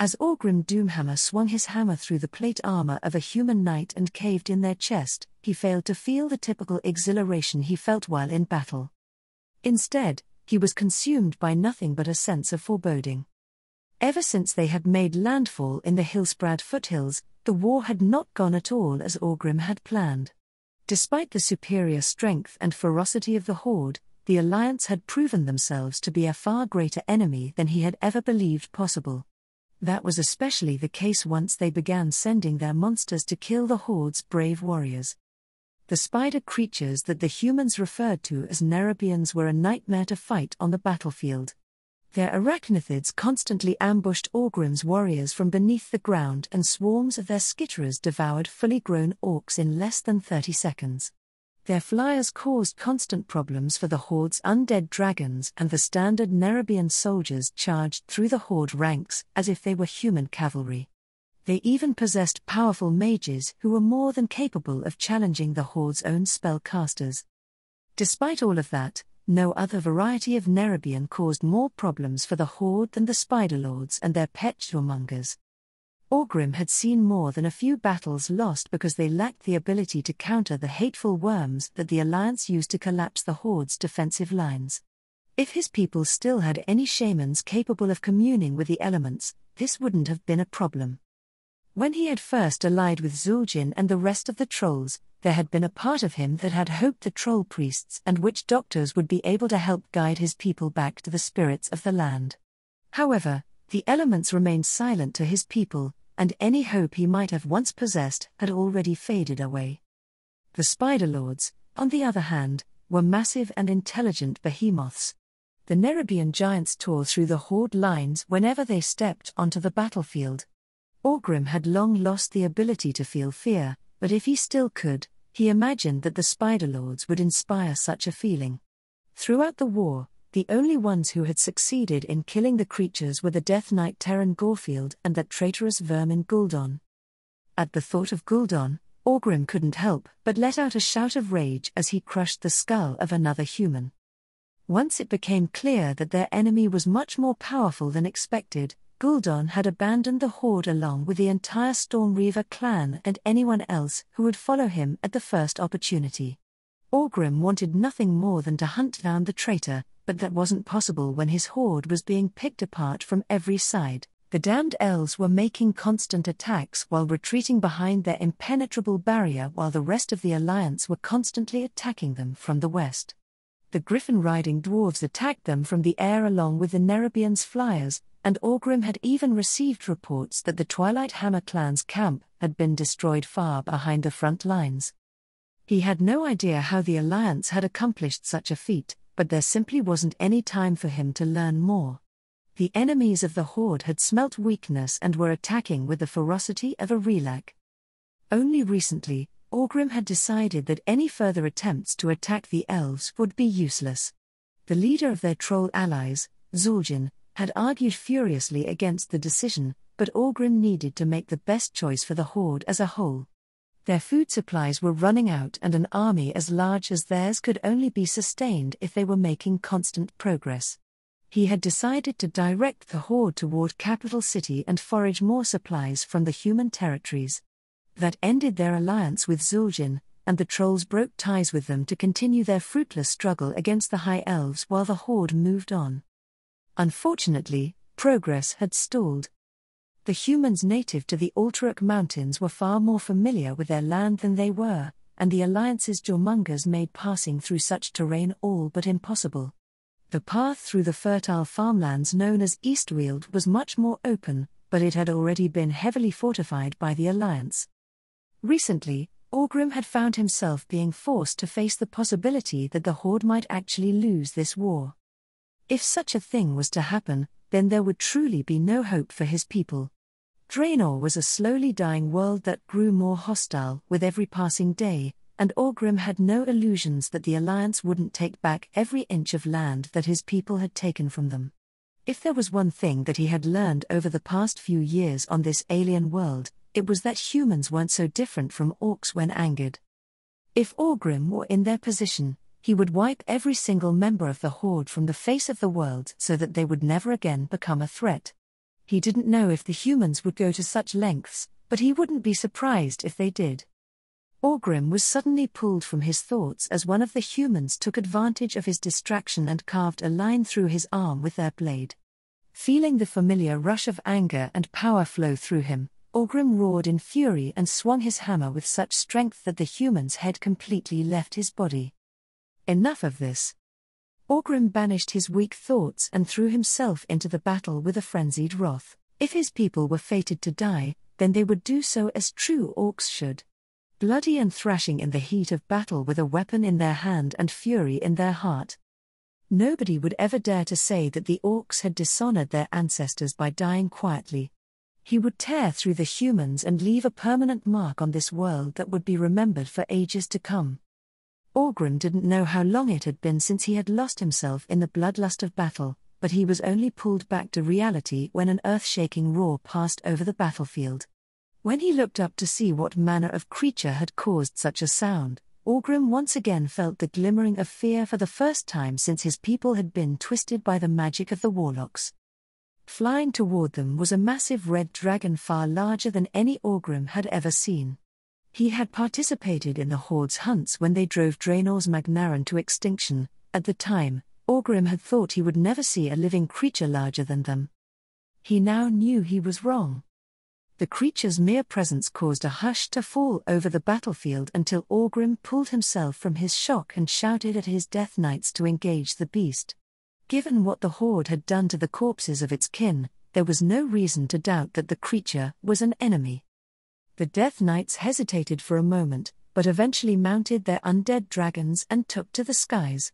As Orgrim Doomhammer swung his hammer through the plate armor of a human knight and caved in their chest, he failed to feel the typical exhilaration he felt while in battle. Instead, he was consumed by nothing but a sense of foreboding. Ever since they had made landfall in the Hillsprad foothills, the war had not gone at all as Orgrim had planned. Despite the superior strength and ferocity of the Horde, the Alliance had proven themselves to be a far greater enemy than he had ever believed possible. That was especially the case once they began sending their monsters to kill the Horde's brave warriors. The spider creatures that the humans referred to as Nerubians were a nightmare to fight on the battlefield. Their arachnithids constantly ambushed Orgrim's warriors from beneath the ground, and swarms of their skitterers devoured fully grown orcs in less than 30 seconds. Their flyers caused constant problems for the Horde's undead dragons, and the standard Nerubian soldiers charged through the Horde ranks as if they were human cavalry. They even possessed powerful mages who were more than capable of challenging the Horde's own spellcasters. Despite all of that, no other variety of Nerubian caused more problems for the Horde than the Spiderlords and their pet Jormungers. Orgrim had seen more than a few battles lost because they lacked the ability to counter the hateful worms that the Alliance used to collapse the Horde's defensive lines. If his people still had any shamans capable of communing with the elements, this wouldn't have been a problem. When he had first allied with Zul'jin and the rest of the trolls, there had been a part of him that had hoped the troll priests and witch doctors would be able to help guide his people back to the spirits of the land. However, the elements remained silent to his people, and any hope he might have once possessed had already faded away. The Spiderlords, on the other hand, were massive and intelligent behemoths. The Nerubian giants tore through the Horde lines whenever they stepped onto the battlefield. Orgrim had long lost the ability to feel fear, but if he still could, he imagined that the Spiderlords would inspire such a feeling. Throughout the war, the only ones who had succeeded in killing the creatures were the Death Knight Terran Gorfield and that traitorous vermin Gul'dan. At the thought of Gul'dan, Orgrim couldn't help but let out a shout of rage as he crushed the skull of another human. Once it became clear that their enemy was much more powerful than expected, Gul'dan had abandoned the Horde along with the entire Stormreaver clan and anyone else who would follow him at the first opportunity. Orgrim wanted nothing more than to hunt down the traitor, but that wasn't possible when his Horde was being picked apart from every side. The damned elves were making constant attacks while retreating behind their impenetrable barrier, while the rest of the Alliance were constantly attacking them from the west. The griffin-riding dwarves attacked them from the air along with the Nerubians' flyers, and Orgrim had even received reports that the Twilight Hammer clan's camp had been destroyed far behind the front lines. He had no idea how the Alliance had accomplished such a feat, but there simply wasn't any time for him to learn more. The enemies of the Horde had smelt weakness and were attacking with the ferocity of a relac. Only recently, Orgrim had decided that any further attempts to attack the elves would be useless. The leader of their troll allies, Zul'jin, had argued furiously against the decision, but Orgrim needed to make the best choice for the Horde as a whole. Their food supplies were running out, and an army as large as theirs could only be sustained if they were making constant progress. He had decided to direct the Horde toward Capital City and forage more supplies from the human territories. That ended their alliance with Zul'jin, and the trolls broke ties with them to continue their fruitless struggle against the High Elves while the Horde moved on. Unfortunately, progress had stalled. The humans native to the Alterac Mountains were far more familiar with their land than they were, and the Alliance's Jormungers made passing through such terrain all but impossible. The path through the fertile farmlands known as Eastweald was much more open, but it had already been heavily fortified by the Alliance. Recently, Orgrim had found himself being forced to face the possibility that the Horde might actually lose this war. If such a thing was to happen, then there would truly be no hope for his people. Draenor was a slowly dying world that grew more hostile with every passing day, and Orgrim had no illusions that the Alliance wouldn't take back every inch of land that his people had taken from them. If there was one thing that he had learned over the past few years on this alien world, it was that humans weren't so different from orcs when angered. If Orgrim were in their position, he would wipe every single member of the Horde from the face of the world so that they would never again become a threat. He didn't know if the humans would go to such lengths, but he wouldn't be surprised if they did. Orgrim was suddenly pulled from his thoughts as one of the humans took advantage of his distraction and carved a line through his arm with their blade. Feeling the familiar rush of anger and power flow through him, Orgrim roared in fury and swung his hammer with such strength that the human's head completely left his body. Enough of this. Orgrim banished his weak thoughts and threw himself into the battle with a frenzied wrath. If his people were fated to die, then they would do so as true orcs should. Bloody and thrashing in the heat of battle with a weapon in their hand and fury in their heart. Nobody would ever dare to say that the orcs had dishonored their ancestors by dying quietly. He would tear through the humans and leave a permanent mark on this world that would be remembered for ages to come. Orgrim didn't know how long it had been since he had lost himself in the bloodlust of battle, but he was only pulled back to reality when an earth-shaking roar passed over the battlefield. When he looked up to see what manner of creature had caused such a sound, Orgrim once again felt the glimmering of fear for the first time since his people had been twisted by the magic of the warlocks. Flying toward them was a massive red dragon far larger than any Orgrim had ever seen. He had participated in the Horde's hunts when they drove Draenor's Magnaran to extinction. At the time, Orgrim had thought he would never see a living creature larger than them. He now knew he was wrong. The creature's mere presence caused a hush to fall over the battlefield until Orgrim pulled himself from his shock and shouted at his Death Knights to engage the beast. Given what the Horde had done to the corpses of its kin, there was no reason to doubt that the creature was an enemy. The Death Knights hesitated for a moment, but eventually mounted their undead dragons and took to the skies.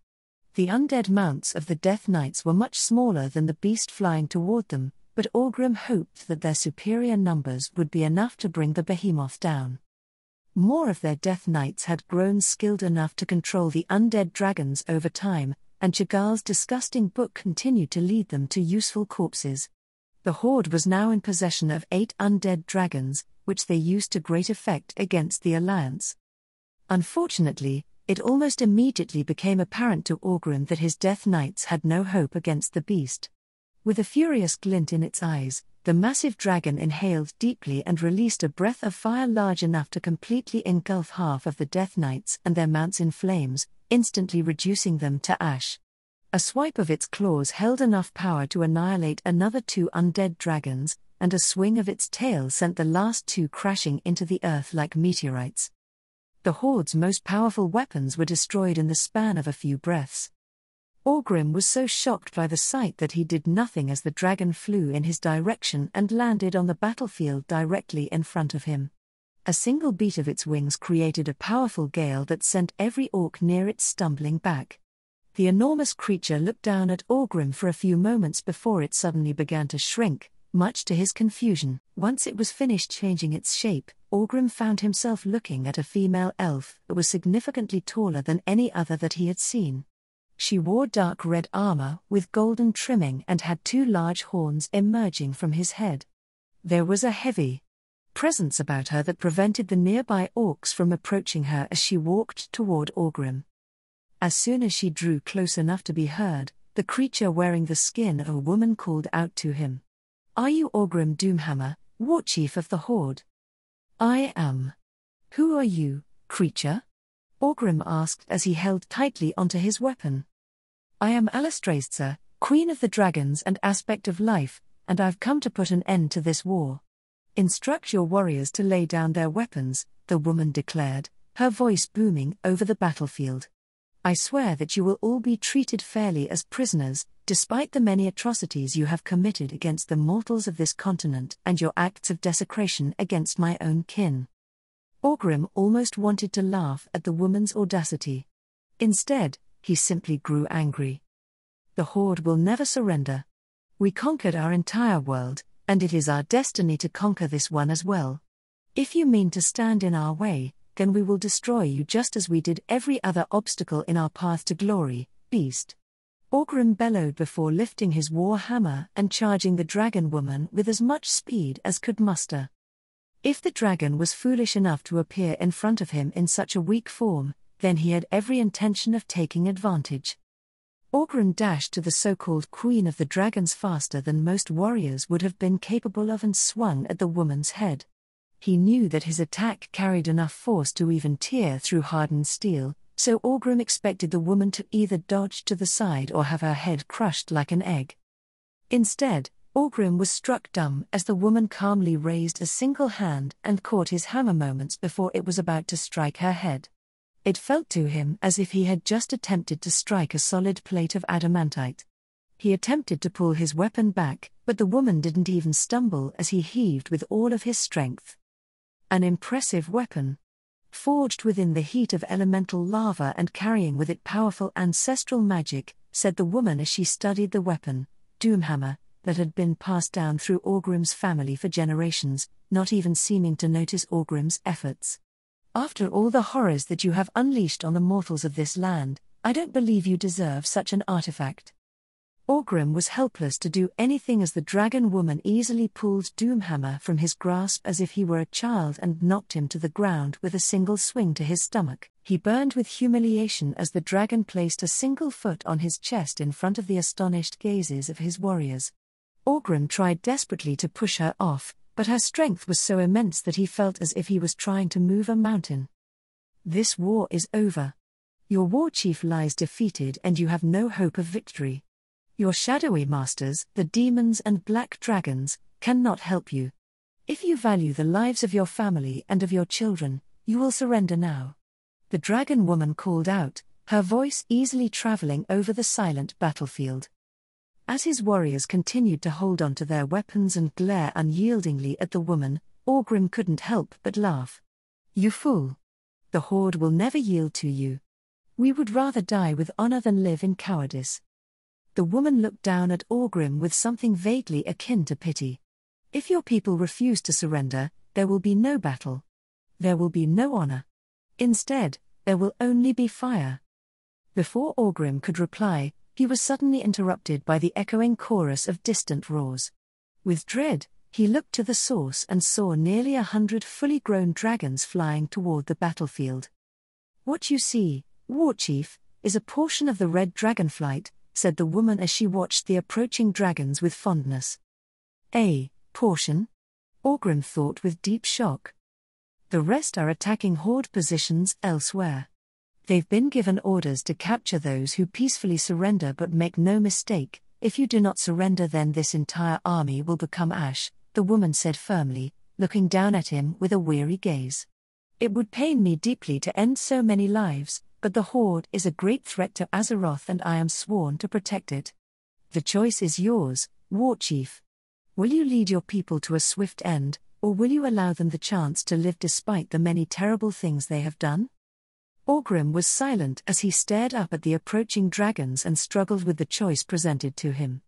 The undead mounts of the Death Knights were much smaller than the beast flying toward them, but Orgrim hoped that their superior numbers would be enough to bring the behemoth down. More of their Death Knights had grown skilled enough to control the undead dragons over time, and Chagall's disgusting book continued to lead them to useful corpses. The Horde was now in possession of 8 undead dragons, which they used to great effect against the Alliance. Unfortunately, it almost immediately became apparent to Orgrim that his Death Knights had no hope against the beast. With a furious glint in its eyes, the massive dragon inhaled deeply and released a breath of fire large enough to completely engulf half of the Death Knights and their mounts in flames, instantly reducing them to ash. A swipe of its claws held enough power to annihilate another 2 undead dragons, and a swing of its tail sent the last 2 crashing into the earth like meteorites. The Horde's most powerful weapons were destroyed in the span of a few breaths. Orgrim was so shocked by the sight that he did nothing as the dragon flew in his direction and landed on the battlefield directly in front of him. A single beat of its wings created a powerful gale that sent every orc near it stumbling back. The enormous creature looked down at Orgrim for a few moments before it suddenly began to shrink, much to his confusion. Once it was finished changing its shape, Orgrim found himself looking at a female elf that was significantly taller than any other that he had seen. She wore dark red armor with golden trimming and had 2 large horns emerging from his head. There was a heavy presence about her that prevented the nearby orcs from approaching her as she walked toward Orgrim. As soon as she drew close enough to be heard, the creature wearing the skin of a woman called out to him. "Are you Orgrim Doomhammer, war chief of the Horde?" "I am." "Who are you, creature?" Orgrim asked as he held tightly onto his weapon. "I am Alistraistza, Queen of the Dragons and Aspect of Life, and I've come to put an end to this war. Instruct your warriors to lay down their weapons," the woman declared, her voice booming over the battlefield. "I swear that you will all be treated fairly as prisoners, despite the many atrocities you have committed against the mortals of this continent and your acts of desecration against my own kin." Orgrim almost wanted to laugh at the woman's audacity. Instead, he simply grew angry. The Horde will never surrender. We conquered our entire world, and it is our destiny to conquer this one as well. If you mean to stand in our way, then we will destroy you just as we did every other obstacle in our path to glory, beast. Orgrim bellowed before lifting his war hammer and charging the dragon woman with as much speed as could muster. If the dragon was foolish enough to appear in front of him in such a weak form, then he had every intention of taking advantage. Orgrim dashed to the so-called Queen of the Dragons faster than most warriors would have been capable of and swung at the woman's head. He knew that his attack carried enough force to even tear through hardened steel, so Orgrim expected the woman to either dodge to the side or have her head crushed like an egg. Instead, Orgrim was struck dumb as the woman calmly raised a single hand and caught his hammer moments before it was about to strike her head. It felt to him as if he had just attempted to strike a solid plate of adamantite. He attempted to pull his weapon back, but the woman didn't even stumble as he heaved with all of his strength. An impressive weapon. Forged within the heat of elemental lava and carrying with it powerful ancestral magic, said the woman as she studied the weapon, Doomhammer, that had been passed down through Orgrim's family for generations, not even seeming to notice Orgrim's efforts. After all the horrors that you have unleashed on the mortals of this land, I don't believe you deserve such an artifact. Orgrim was helpless to do anything as the dragon woman easily pulled Doomhammer from his grasp as if he were a child and knocked him to the ground with a single swing to his stomach. He burned with humiliation as the dragon placed a single foot on his chest in front of the astonished gazes of his warriors. Orgrim tried desperately to push her off, but her strength was so immense that he felt as if he was trying to move a mountain. This war is over. Your war chief lies defeated and you have no hope of victory. Your shadowy masters, the demons and black dragons, cannot help you. If you value the lives of your family and of your children, you will surrender now. The dragon woman called out, her voice easily traveling over the silent battlefield. As his warriors continued to hold on to their weapons and glare unyieldingly at the woman, Orgrim couldn't help but laugh. You fool! The Horde will never yield to you. We would rather die with honor than live in cowardice. The woman looked down at Orgrim with something vaguely akin to pity. If your people refuse to surrender, there will be no battle. There will be no honor. Instead, there will only be fire. Before Orgrim could reply, he was suddenly interrupted by the echoing chorus of distant roars. With dread, he looked to the source and saw nearly 100 fully grown dragons flying toward the battlefield. What you see, Warchief, is a portion of the red dragonflight, said the woman as she watched the approaching dragons with fondness. A portion? Orgrim thought with deep shock. The rest are attacking Horde positions elsewhere. They've been given orders to capture those who peacefully surrender, but make no mistake, if you do not surrender then this entire army will become ash, the woman said firmly, looking down at him with a weary gaze. It would pain me deeply to end so many lives, but the Horde is a great threat to Azeroth and I am sworn to protect it. The choice is yours, Warchief. Will you lead your people to a swift end, or will you allow them the chance to live despite the many terrible things they have done? Orgrim was silent as he stared up at the approaching dragons and struggled with the choice presented to him.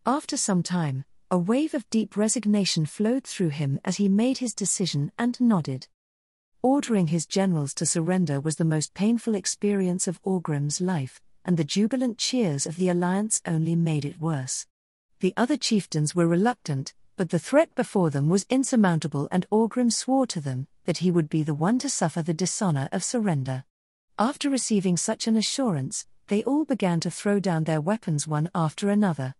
After some time, a wave of deep resignation flowed through him as he made his decision and nodded. Ordering his generals to surrender was the most painful experience of Orgrim's life, and the jubilant cheers of the Alliance only made it worse. The other chieftains were reluctant, but the threat before them was insurmountable and Orgrim swore to them that he would be the one to suffer the dishonor of surrender. After receiving such an assurance, they all began to throw down their weapons one after another.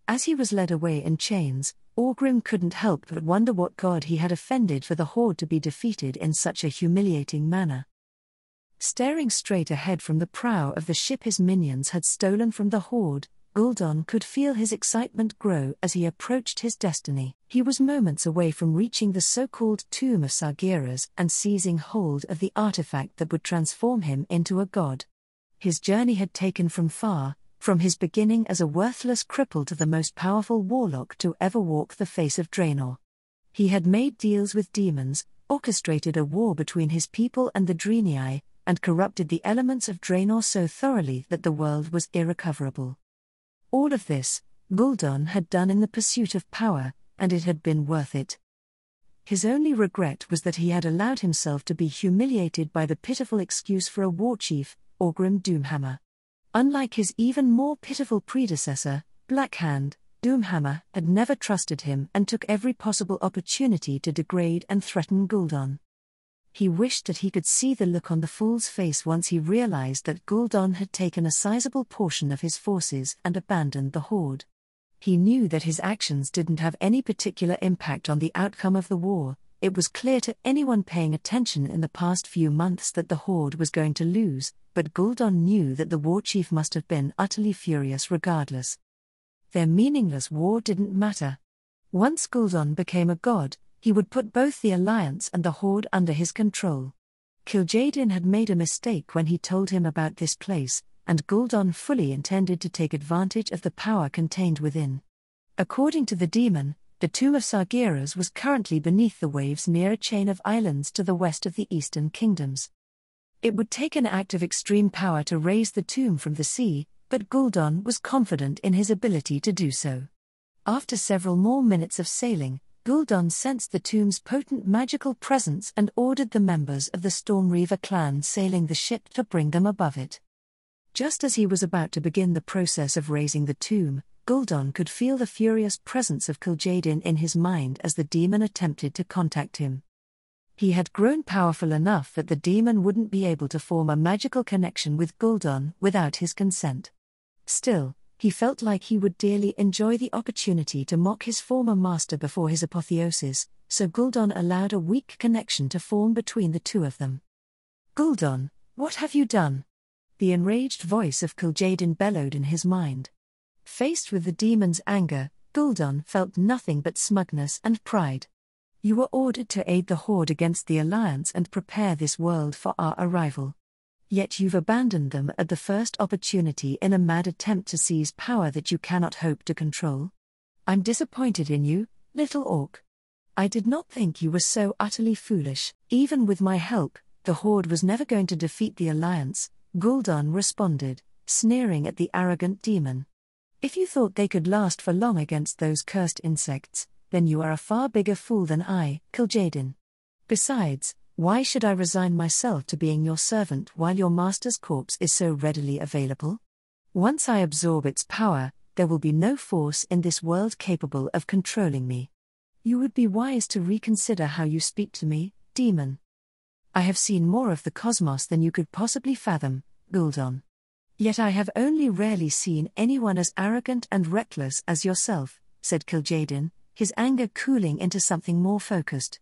As he was led away in chains, Orgrim couldn't help but wonder what god he had offended for the Horde to be defeated in such a humiliating manner. Staring straight ahead from the prow of the ship his minions had stolen from the Horde, Gul'dan could feel his excitement grow as he approached his destiny. He was moments away from reaching the so-called Tomb of Sargeras and seizing hold of the artifact that would transform him into a god. His journey had taken from his beginning as a worthless cripple to the most powerful warlock to ever walk the face of Draenor. He had made deals with demons, orchestrated a war between his people and the Draenei, and corrupted the elements of Draenor so thoroughly that the world was irrecoverable. All of this, Gul'dan had done in the pursuit of power, and it had been worth it. His only regret was that he had allowed himself to be humiliated by the pitiful excuse for a warchief, Orgrim Doomhammer. Unlike his even more pitiful predecessor, Blackhand, Doomhammer had never trusted him and took every possible opportunity to degrade and threaten Gul'dan. He wished that he could see the look on the fool's face once he realized that Gul'dan had taken a sizable portion of his forces and abandoned the Horde. He knew that his actions didn't have any particular impact on the outcome of the war. It was clear to anyone paying attention in the past few months that the Horde was going to lose, but Gul'dan knew that the war chief must have been utterly furious regardless. Their meaningless war didn't matter. Once Gul'dan became a god, he would put both the Alliance and the Horde under his control. Kil'jaeden had made a mistake when he told him about this place, and Gul'dan fully intended to take advantage of the power contained within. According to the demon, the tomb of Sargeras was currently beneath the waves near a chain of islands to the west of the Eastern Kingdoms. It would take an act of extreme power to raise the tomb from the sea, but Gul'dan was confident in his ability to do so. After several more minutes of sailing, Gul'dan sensed the tomb's potent magical presence and ordered the members of the Stormreaver clan sailing the ship to bring them above it. Just as he was about to begin the process of raising the tomb, Gul'dan could feel the furious presence of Kil'jaeden in his mind as the demon attempted to contact him. He had grown powerful enough that the demon wouldn't be able to form a magical connection with Gul'dan without his consent. Still, he felt like he would dearly enjoy the opportunity to mock his former master before his apotheosis, so Gul'dan allowed a weak connection to form between the two of them. "Gul'dan, what have you done?" The enraged voice of Kil'jaeden bellowed in his mind. Faced with the demon's anger, Gul'dan felt nothing but smugness and pride. "You were ordered to aid the Horde against the Alliance and prepare this world for our arrival. Yet you've abandoned them at the first opportunity in a mad attempt to seize power that you cannot hope to control. I'm disappointed in you, little orc. I did not think you were so utterly foolish. Even with my help, the Horde was never going to defeat the Alliance," Gul'dan responded, sneering at the arrogant demon. "If you thought they could last for long against those cursed insects, then you are a far bigger fool than I, Kil'jaeden. Besides, why should I resign myself to being your servant while your master's corpse is so readily available? Once I absorb its power, there will be no force in this world capable of controlling me. You would be wise to reconsider how you speak to me, demon. I have seen more of the cosmos than you could possibly fathom, Gul'dan. Yet I have only rarely seen anyone as arrogant and reckless as yourself," said Kil'jaeden, his anger cooling into something more focused.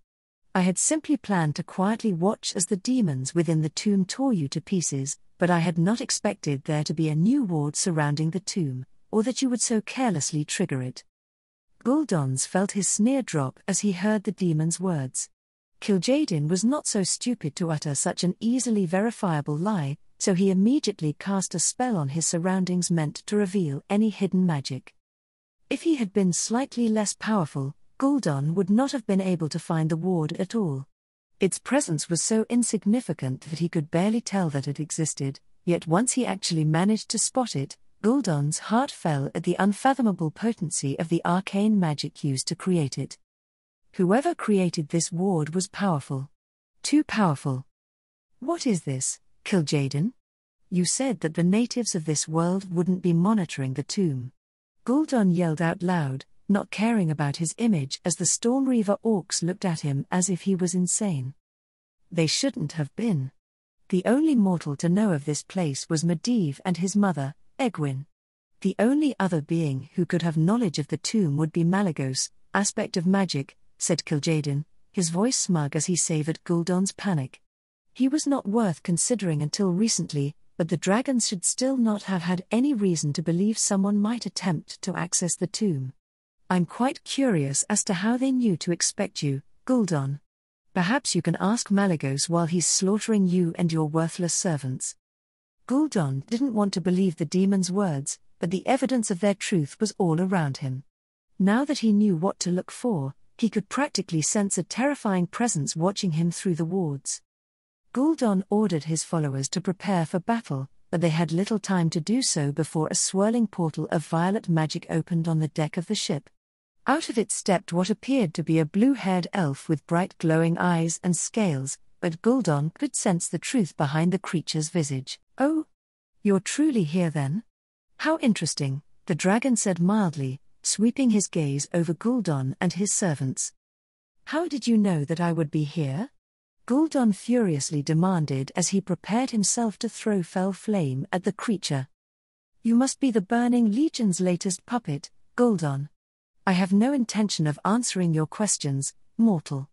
"I had simply planned to quietly watch as the demons within the tomb tore you to pieces, but I had not expected there to be a new ward surrounding the tomb, or that you would so carelessly trigger it." Gul'dan felt his sneer drop as he heard the demon's words. Kil'jaeden was not so stupid to utter such an easily verifiable lie, so he immediately cast a spell on his surroundings meant to reveal any hidden magic. If he had been slightly less powerful, Gul'dan would not have been able to find the ward at all. Its presence was so insignificant that he could barely tell that it existed, yet once he actually managed to spot it, Gul'dan's heart fell at the unfathomable potency of the arcane magic used to create it. Whoever created this ward was powerful. Too powerful. "What is this, Kil'jaeden? You said that the natives of this world wouldn't be monitoring the tomb." Gul'dan yelled out loud, not caring about his image as the Stormreaver orcs looked at him as if he was insane. They shouldn't have been. The only mortal to know of this place was Medivh and his mother, Egwene. The only other being who could have knowledge of the tomb would be Malygos, aspect of magic, said Kil'jaeden, his voice smug as he savored Gul'dan's panic. He was not worth considering until recently, but the dragons should still not have had any reason to believe someone might attempt to access the tomb. "I'm quite curious as to how they knew to expect you, Gul'dan. Perhaps you can ask Malygos while he's slaughtering you and your worthless servants." Gul'dan didn't want to believe the demon's words, but the evidence of their truth was all around him. Now that he knew what to look for, he could practically sense a terrifying presence watching him through the wards. Gul'dan ordered his followers to prepare for battle, but they had little time to do so before a swirling portal of violet magic opened on the deck of the ship. Out of it stepped what appeared to be a blue-haired elf with bright glowing eyes and scales, but Gul'dan could sense the truth behind the creature's visage. "Oh, you're truly here then? How interesting," the dragon said mildly, sweeping his gaze over Gul'dan and his servants. "How did you know that I would be here?" Gul'dan furiously demanded as he prepared himself to throw fell flame at the creature. "You must be the Burning Legion's latest puppet, Gul'dan. I have no intention of answering your questions, mortal.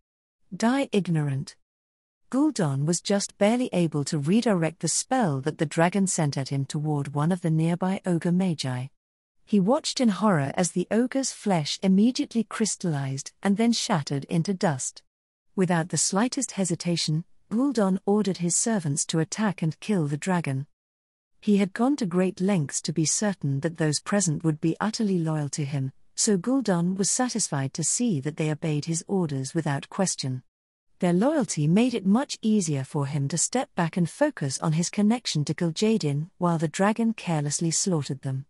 Die ignorant." Gul'dan was just barely able to redirect the spell that the dragon sent at him toward one of the nearby ogre magi. He watched in horror as the ogre's flesh immediately crystallized and then shattered into dust. Without the slightest hesitation, Gul'dan ordered his servants to attack and kill the dragon. He had gone to great lengths to be certain that those present would be utterly loyal to him, so Gul'dan was satisfied to see that they obeyed his orders without question. Their loyalty made it much easier for him to step back and focus on his connection to Kil'jaeden while the dragon carelessly slaughtered them.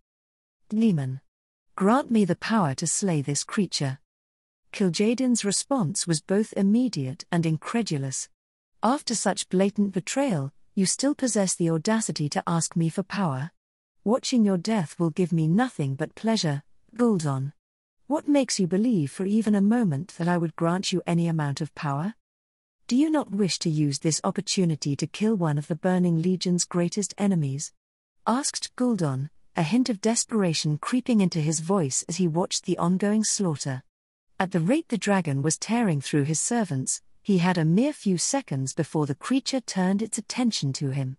"Demon, grant me the power to slay this creature." Kil'jaeden's response was both immediate and incredulous. "After such blatant betrayal, you still possess the audacity to ask me for power? Watching your death will give me nothing but pleasure, Gul'dan. What makes you believe for even a moment that I would grant you any amount of power? Do you not wish to use this opportunity to kill one of the Burning Legion's greatest enemies?" asked Gul'dan, a hint of desperation creeping into his voice as he watched the ongoing slaughter. At the rate the dragon was tearing through his servants, he had a mere few seconds before the creature turned its attention to him.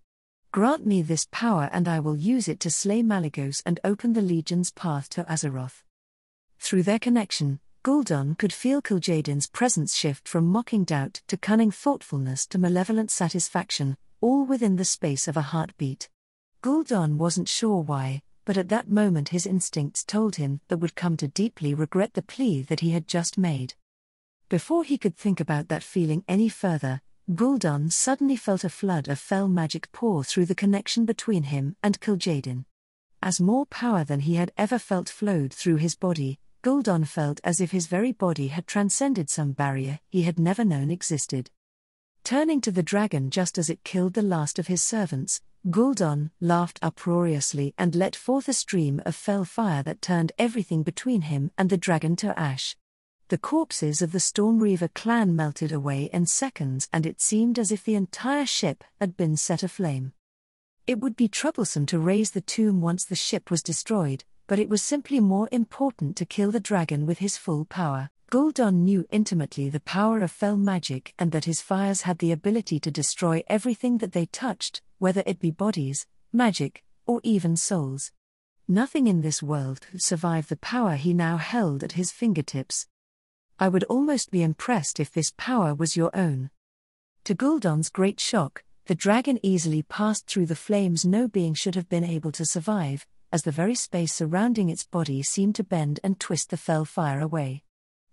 "Grant me this power and I will use it to slay Malygos and open the Legion's path to Azeroth." Through their connection, Gul'dan could feel Kil'jaeden's presence shift from mocking doubt to cunning thoughtfulness to malevolent satisfaction, all within the space of a heartbeat. Gul'dan wasn't sure why, but at that moment his instincts told him that would come to deeply regret the plea that he had just made. Before he could think about that feeling any further, Gul'dan suddenly felt a flood of fell magic pour through the connection between him and Kil'jaeden. As more power than he had ever felt flowed through his body, Gul'dan felt as if his very body had transcended some barrier he had never known existed. Turning to the dragon just as it killed the last of his servants, Gul'dan laughed uproariously and let forth a stream of fell fire that turned everything between him and the dragon to ash. The corpses of the Stormreaver clan melted away in seconds and it seemed as if the entire ship had been set aflame. It would be troublesome to raise the tomb once the ship was destroyed, but it was simply more important to kill the dragon with his full power. Gul'dan knew intimately the power of fell magic and that his fires had the ability to destroy everything that they touched, whether it be bodies, magic, or even souls. Nothing in this world could survive the power he now held at his fingertips. "I would almost be impressed if this power was your own." To Gul'dan's great shock, the dragon easily passed through the flames no being should have been able to survive, as the very space surrounding its body seemed to bend and twist the fell fire away.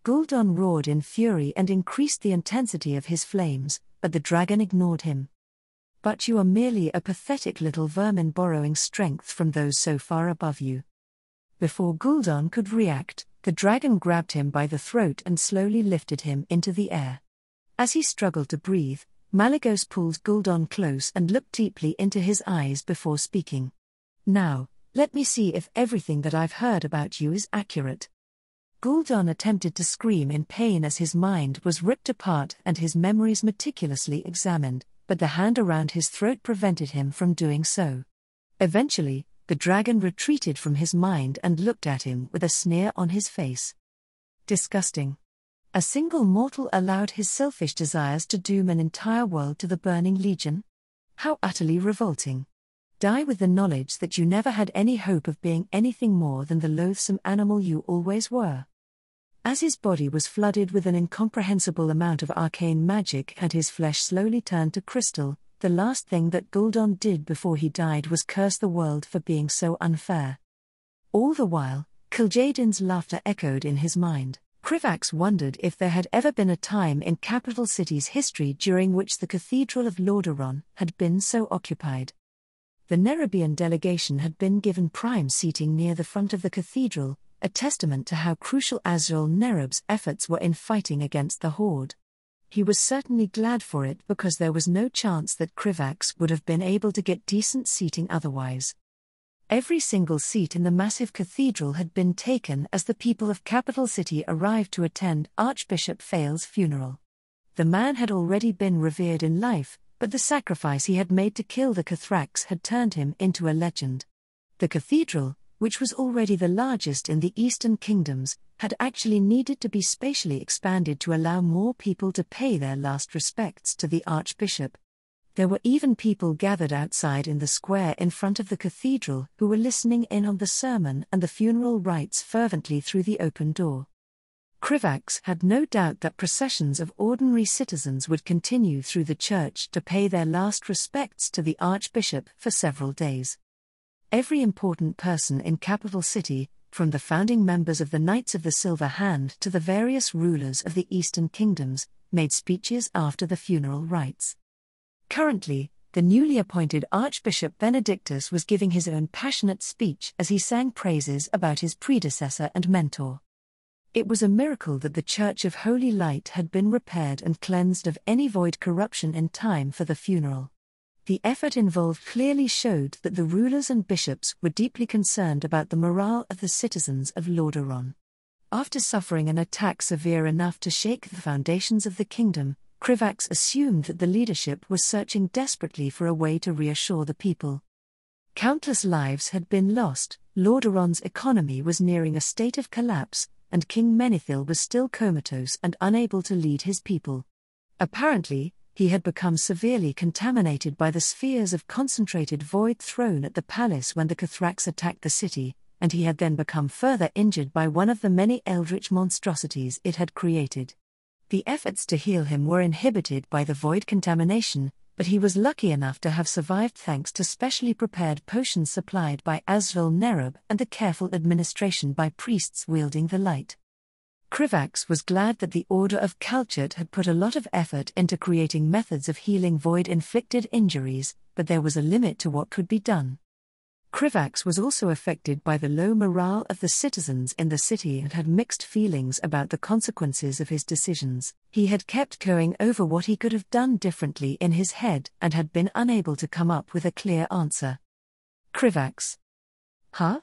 Gul'dan roared in fury and increased the intensity of his flames, but the dragon ignored him. "But you are merely a pathetic little vermin borrowing strength from those so far above you." Before Gul'dan could react, the dragon grabbed him by the throat and slowly lifted him into the air. As he struggled to breathe, Malygos pulled Gul'dan close and looked deeply into his eyes before speaking. "Now, let me see if everything that I've heard about you is accurate." Gul'dan attempted to scream in pain as his mind was ripped apart and his memories meticulously examined, but the hand around his throat prevented him from doing so. Eventually, the dragon retreated from his mind and looked at him with a sneer on his face. "Disgusting. A single mortal allowed his selfish desires to doom an entire world to the Burning Legion? How utterly revolting. Die with the knowledge that you never had any hope of being anything more than the loathsome animal you always were." As his body was flooded with an incomprehensible amount of arcane magic and his flesh slowly turned to crystal, the last thing that Gul'dan did before he died was curse the world for being so unfair. All the while, Kil'jaeden's laughter echoed in his mind. Krivax wondered if there had ever been a time in Capital City's history during which the Cathedral of Lordaeron had been so occupied. The Nerubian delegation had been given prime seating near the front of the cathedral, a testament to how crucial Azrael Nerub's efforts were in fighting against the Horde. He was certainly glad for it because there was no chance that Krivax would have been able to get decent seating otherwise. Every single seat in the massive cathedral had been taken as the people of Capital City arrived to attend Archbishop Fael's funeral. The man had already been revered in life, but the sacrifice he had made to kill the Cathrax had turned him into a legend. The cathedral, which was already the largest in the Eastern Kingdoms, had actually needed to be spatially expanded to allow more people to pay their last respects to the Archbishop. There were even people gathered outside in the square in front of the cathedral who were listening in on the sermon and the funeral rites fervently through the open door. Krivax had no doubt that processions of ordinary citizens would continue through the church to pay their last respects to the Archbishop for several days. Every important person in capital city, from the founding members of the Knights of the Silver Hand to the various rulers of the Eastern Kingdoms, made speeches after the funeral rites. Currently, the newly appointed Archbishop Benedictus was giving his own passionate speech as he sang praises about his predecessor and mentor. It was a miracle that the Church of Holy Light had been repaired and cleansed of any void corruption in time for the funeral. The effort involved clearly showed that the rulers and bishops were deeply concerned about the morale of the citizens of Lordaeron. After suffering an attack severe enough to shake the foundations of the kingdom, Krivax assumed that the leadership was searching desperately for a way to reassure the people. Countless lives had been lost, Lordaeron's economy was nearing a state of collapse, and King Menethil was still comatose and unable to lead his people. Apparently, he had become severely contaminated by the spheres of concentrated void thrown at the palace when the Cathrax attacked the city, and he had then become further injured by one of the many eldritch monstrosities it had created. The efforts to heal him were inhibited by the void contamination, but he was lucky enough to have survived thanks to specially prepared potions supplied by Asvel Nerub and the careful administration by priests wielding the light. Krivax was glad that the Order of Kalchut had put a lot of effort into creating methods of healing void-inflicted injuries, but there was a limit to what could be done. Krivax was also affected by the low morale of the citizens in the city and had mixed feelings about the consequences of his decisions. He had kept going over what he could have done differently in his head and had been unable to come up with a clear answer. Krivax. Huh?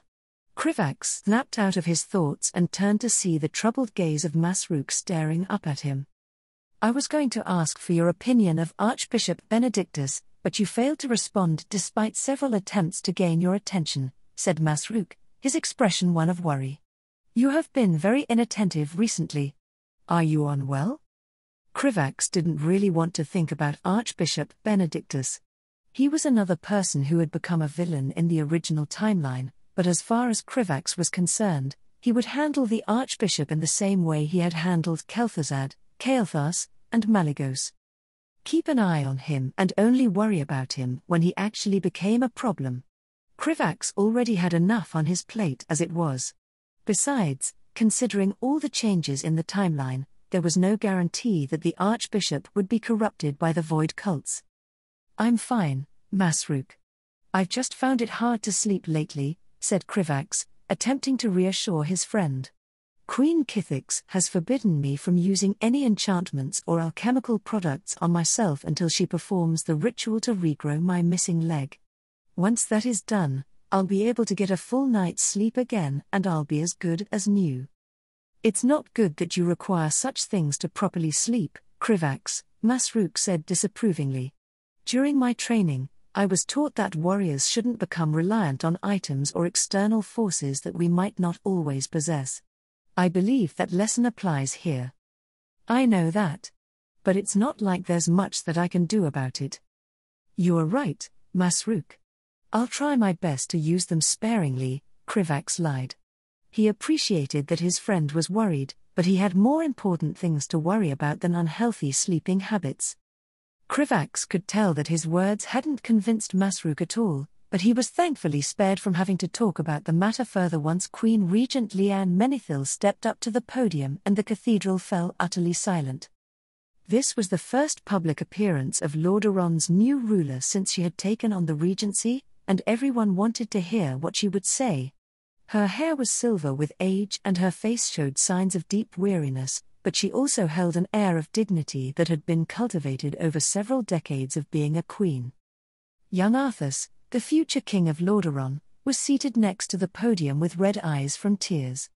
Krivax snapped out of his thoughts and turned to see the troubled gaze of Masruk staring up at him. I was going to ask for your opinion of Archbishop Benedictus, but you failed to respond despite several attempts to gain your attention, said Masruk, his expression one of worry. You have been very inattentive recently. Are you unwell? Krivax didn't really want to think about Archbishop Benedictus. He was another person who had become a villain in the original timeline, but as far as Krivax was concerned, he would handle the Archbishop in the same way he had handled Kel'Thuzad, Kael'thas, and Malygos. Keep an eye on him and only worry about him when he actually became a problem. Krivax already had enough on his plate as it was. Besides, considering all the changes in the timeline, there was no guarantee that the Archbishop would be corrupted by the void cults. I'm fine, Masruk. I've just found it hard to sleep lately, said Krivax, attempting to reassure his friend. Queen Kithix has forbidden me from using any enchantments or alchemical products on myself until she performs the ritual to regrow my missing leg. Once that is done, I'll be able to get a full night's sleep again and I'll be as good as new. It's not good that you require such things to properly sleep, Krivax, Masruk said disapprovingly. During my training, I was taught that warriors shouldn't become reliant on items or external forces that we might not always possess. I believe that lesson applies here. I know that. But it's not like there's much that I can do about it. You are right, Masruk. I'll try my best to use them sparingly, Krivax lied. He appreciated that his friend was worried, but he had more important things to worry about than unhealthy sleeping habits. Krivax could tell that his words hadn't convinced Masruk at all, but he was thankfully spared from having to talk about the matter further once Queen Regent Liane Menethil stepped up to the podium and the cathedral fell utterly silent. This was the first public appearance of Lordaeron's new ruler since she had taken on the regency, and everyone wanted to hear what she would say. Her hair was silver with age and her face showed signs of deep weariness, but she also held an air of dignity that had been cultivated over several decades of being a queen. Young Arthas, the future king of Lordaeron, was seated next to the podium with red eyes from tears.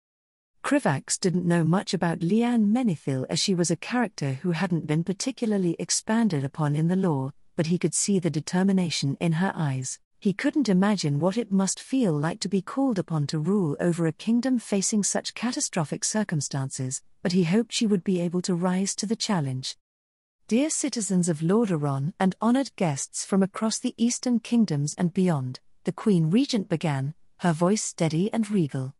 Krivax didn't know much about Liane Menethil as she was a character who hadn't been particularly expanded upon in the lore, but he could see the determination in her eyes. He couldn't imagine what it must feel like to be called upon to rule over a kingdom facing such catastrophic circumstances, but he hoped she would be able to rise to the challenge. Dear citizens of Lordaeron and honored guests from across the Eastern Kingdoms and beyond, the Queen Regent began, her voice steady and regal.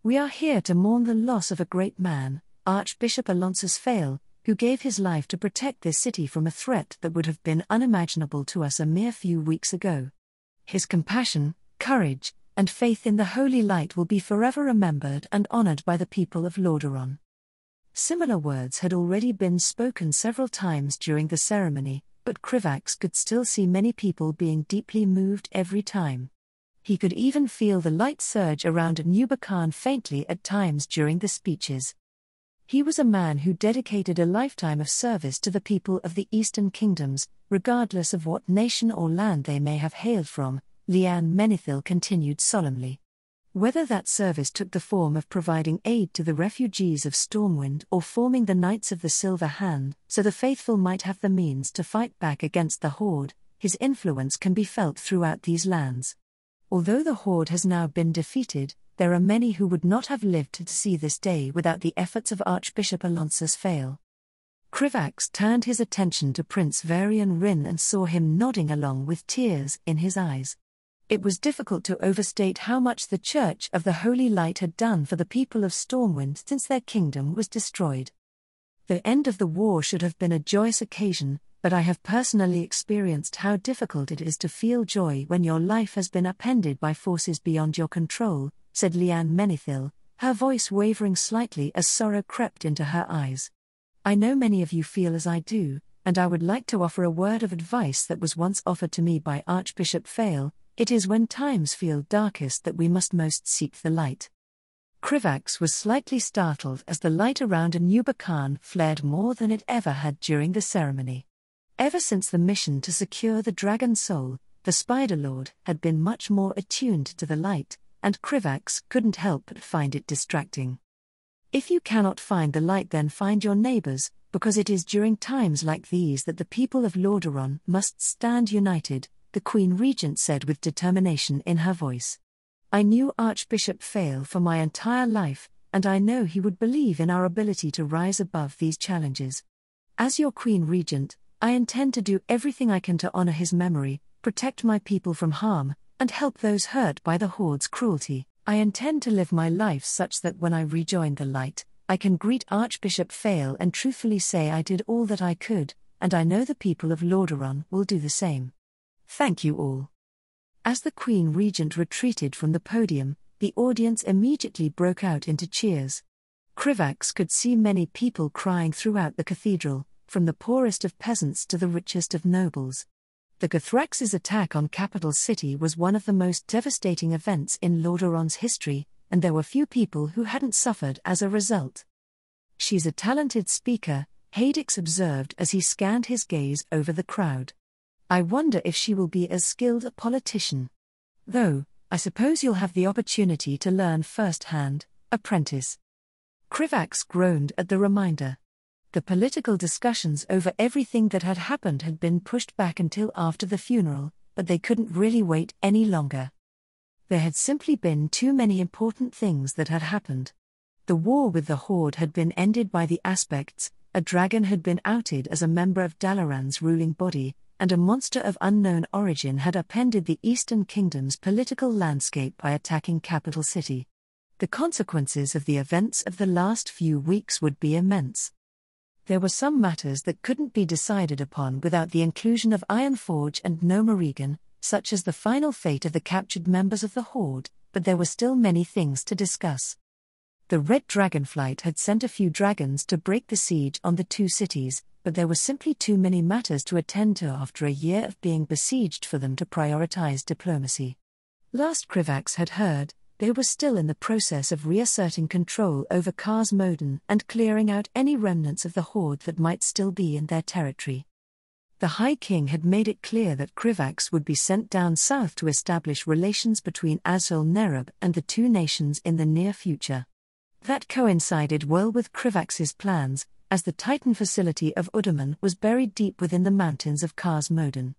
We are here to mourn the loss of a great man, Archbishop Alonsus Fail, who gave his life to protect this city from a threat that would have been unimaginable to us a mere few weeks ago. His compassion, courage, and faith in the holy light will be forever remembered and honored by the people of Lordaeron. Similar words had already been spoken several times during the ceremony, but Krivax could still see many people being deeply moved every time. He could even feel the light surge around Nerubian faintly at times during the speeches. He was a man who dedicated a lifetime of service to the people of the Eastern Kingdoms, regardless of what nation or land they may have hailed from, Liane Menethil continued solemnly. Whether that service took the form of providing aid to the refugees of Stormwind or forming the Knights of the Silver Hand, so the faithful might have the means to fight back against the Horde, his influence can be felt throughout these lands. Although the Horde has now been defeated, there are many who would not have lived to see this day without the efforts of Archbishop Alonsus Fail. Krivax turned his attention to Prince Varian Rin and saw him nodding along with tears in his eyes. It was difficult to overstate how much the Church of the Holy Light had done for the people of Stormwind since their kingdom was destroyed. The end of the war should have been a joyous occasion, but I have personally experienced how difficult it is to feel joy when your life has been upended by forces beyond your control, said Liane Menethil, her voice wavering slightly as sorrow crept into her eyes. I know many of you feel as I do, and I would like to offer a word of advice that was once offered to me by Archbishop Fail. It is when times feel darkest that we must most seek the light. Krivax was slightly startled as the light around Nerubian flared more than it ever had during the ceremony. Ever since the mission to secure the Dragon Soul, the Spider Lord had been much more attuned to the light, and Krivax couldn't help but find it distracting. If you cannot find the light, then find your neighbors, because it is during times like these that the people of Lordaeron must stand united, the Queen Regent said with determination in her voice. I knew Archbishop Fail for my entire life, and I know he would believe in our ability to rise above these challenges. As your Queen Regent, I intend to do everything I can to honor his memory, protect my people from harm, and help those hurt by the Horde's cruelty. I intend to live my life such that when I rejoin the light, I can greet Archbishop Fail and truthfully say I did all that I could, and I know the people of Lordaeron will do the same. Thank you all. As the Queen Regent retreated from the podium, the audience immediately broke out into cheers. Krivax could see many people crying throughout the cathedral, from the poorest of peasants to the richest of nobles. The Githrax's attack on Capital City was one of the most devastating events in Lordaeron's history, and there were few people who hadn't suffered as a result. She's a talented speaker, Hadix observed as he scanned his gaze over the crowd. I wonder if she will be as skilled a politician. Though, I suppose you'll have the opportunity to learn firsthand, apprentice. Krivax groaned at the reminder. The political discussions over everything that had happened had been pushed back until after the funeral, but they couldn't really wait any longer. There had simply been too many important things that had happened. The war with the Horde had been ended by the Aspects, a dragon had been outed as a member of Dalaran's ruling body, and a monster of unknown origin had upended the Eastern Kingdom's political landscape by attacking Capital City. The consequences of the events of the last few weeks would be immense. There were some matters that couldn't be decided upon without the inclusion of Ironforge and Nerubian, such as the final fate of the captured members of the Horde, but there were still many things to discuss. The Red Dragonflight had sent a few dragons to break the siege on the two cities, but there were simply too many matters to attend to after a year of being besieged for them to prioritize diplomacy. Last Krivax had heard, they were still in the process of reasserting control over Kars Moden and clearing out any remnants of the Horde that might still be in their territory. The High King had made it clear that Krivax would be sent down south to establish relations between Azul Nerub and the two nations in the near future. That coincided well with Krivax's plans, as the Titan facility of Udaman was buried deep within the mountains of Kars Modan.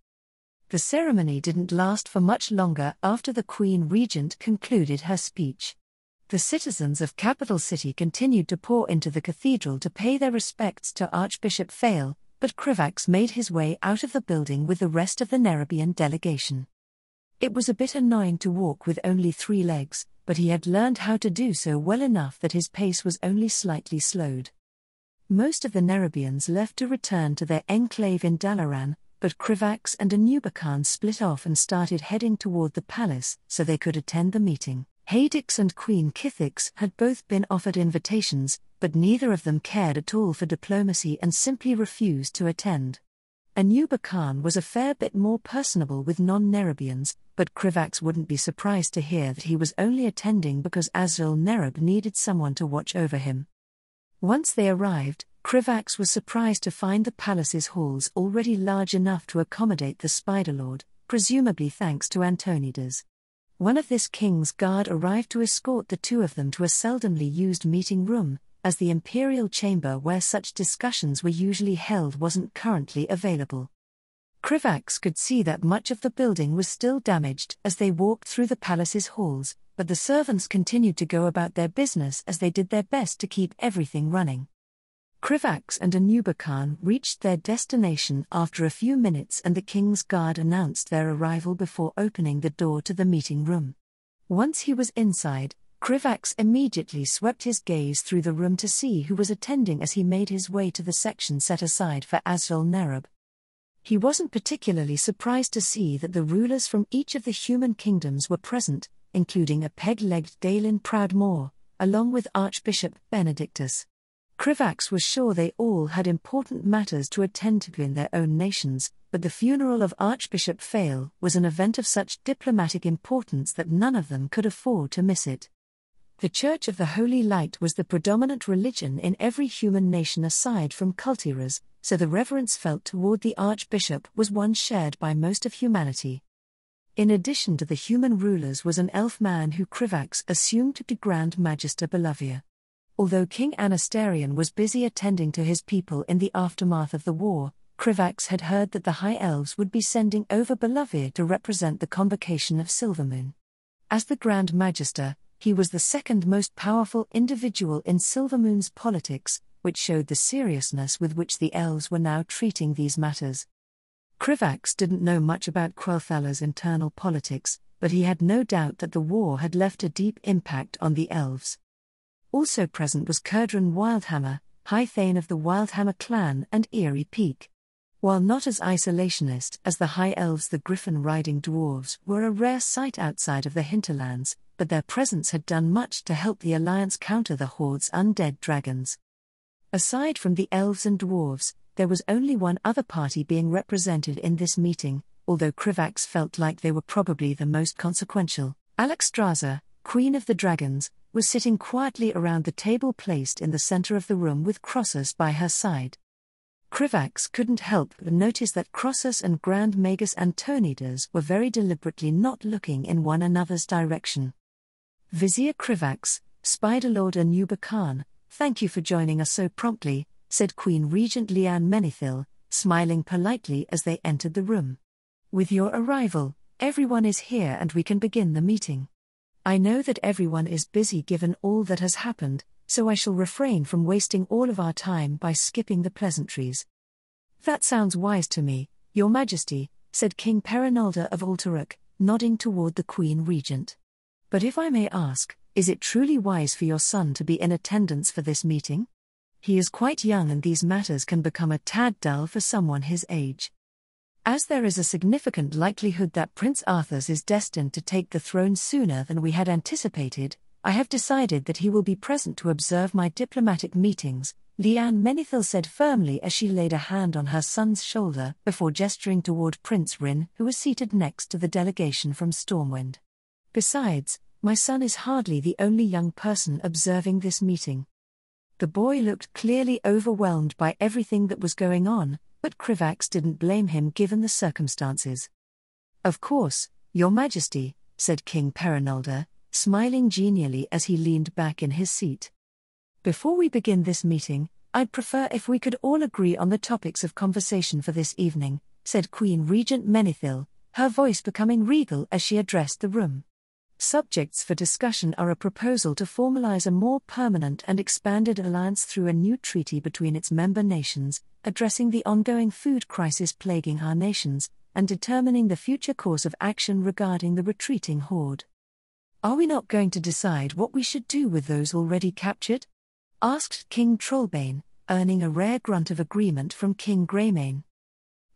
The ceremony didn't last for much longer after the Queen Regent concluded her speech. The citizens of capital city continued to pour into the cathedral to pay their respects to Archbishop Fail, but Krivax made his way out of the building with the rest of the Nerubian delegation. It was a bit annoying to walk with only 3 legs, but he had learned how to do so well enough that his pace was only slightly slowed. Most of the Nerubians left to return to their enclave in Dalaran, but Krivax and Nerubian split off and started heading toward the palace so they could attend the meeting. Hadix and Queen Kithix had both been offered invitations, but neither of them cared at all for diplomacy and simply refused to attend. Nerubian was a fair bit more personable with non-Nerubians, but Krivax wouldn't be surprised to hear that he was only attending because Azrael Nerub needed someone to watch over him. Once they arrived, Krivax was surprised to find the palace's halls already large enough to accommodate the Spider-Lord, presumably thanks to Antonidas. One of this king's guard arrived to escort the two of them to a seldomly used meeting room, as the imperial chamber where such discussions were usually held wasn't currently available. Krivax could see that much of the building was still damaged as they walked through the palace's halls, but the servants continued to go about their business as they did their best to keep everything running. Krivax and Nerubian reached their destination after a few minutes, and the king's guard announced their arrival before opening the door to the meeting room. Once he was inside, Krivax immediately swept his gaze through the room to see who was attending as he made his way to the section set aside for Azrael Nerub. He wasn't particularly surprised to see that the rulers from each of the human kingdoms were present, including a peg-legged Dalin Proudmoore, along with Archbishop Benedictus. Krivax was sure they all had important matters to attend to in their own nations, but the funeral of Archbishop Fail was an event of such diplomatic importance that none of them could afford to miss it. The Church of the Holy Light was the predominant religion in every human nation aside from Kultiras, so the reverence felt toward the Archbishop was one shared by most of humanity. In addition to the human rulers was an elf man who Krivax assumed to be Grand Magister Belovia. Although King Anasterion was busy attending to his people in the aftermath of the war, Krivax had heard that the High Elves would be sending over Belovia to represent the convocation of Silvermoon. As the Grand Magister, he was the second most powerful individual in Silvermoon's politics, which showed the seriousness with which the elves were now treating these matters. Krivax didn't know much about Quel'Thala's internal politics, but he had no doubt that the war had left a deep impact on the elves. Also present was Curdran Wildhammer, High Thane of the Wildhammer clan and Eerie Peak. While not as isolationist as the High Elves, the griffin-riding dwarves were a rare sight outside of the hinterlands, but their presence had done much to help the Alliance counter the Horde's undead dragons. Aside from the elves and dwarves, there was only one other party being represented in this meeting, although Krivax felt like they were probably the most consequential. Alexstrasza, Queen of the Dragons, was sitting quietly around the table placed in the center of the room with Crossus by her side. Krivax couldn't help but notice that Crossus and Grand Magus Antonidas were very deliberately not looking in one another's direction. Vizier Krivax, Spider-Lord Nerubian, thank you for joining us so promptly, said Queen Regent Liane Menethil, smiling politely as they entered the room. With your arrival, everyone is here and we can begin the meeting. I know that everyone is busy given all that has happened, so I shall refrain from wasting all of our time by skipping the pleasantries. That sounds wise to me, Your Majesty, said King Perinalda of Ultaruk, nodding toward the Queen Regent. But if I may ask, is it truly wise for your son to be in attendance for this meeting? He is quite young and these matters can become a tad dull for someone his age. As there is a significant likelihood that Prince Arthas is destined to take the throne sooner than we had anticipated, I have decided that he will be present to observe my diplomatic meetings, Liane Menethil said firmly as she laid a hand on her son's shoulder before gesturing toward Prince Rin, who was seated next to the delegation from Stormwind. Besides, my son is hardly the only young person observing this meeting. The boy looked clearly overwhelmed by everything that was going on, but Krivax didn't blame him given the circumstances. Of course, Your Majesty, said King Perinalda, smiling genially as he leaned back in his seat. Before we begin this meeting, I'd prefer if we could all agree on the topics of conversation for this evening, said Queen Regent Menethil, her voice becoming regal as she addressed the room. Subjects for discussion are a proposal to formalize a more permanent and expanded alliance through a new treaty between its member nations, addressing the ongoing food crisis plaguing our nations, and determining the future course of action regarding the retreating horde. Are we not going to decide what we should do with those already captured? Asked King Trollbane, earning a rare grunt of agreement from King Greymane.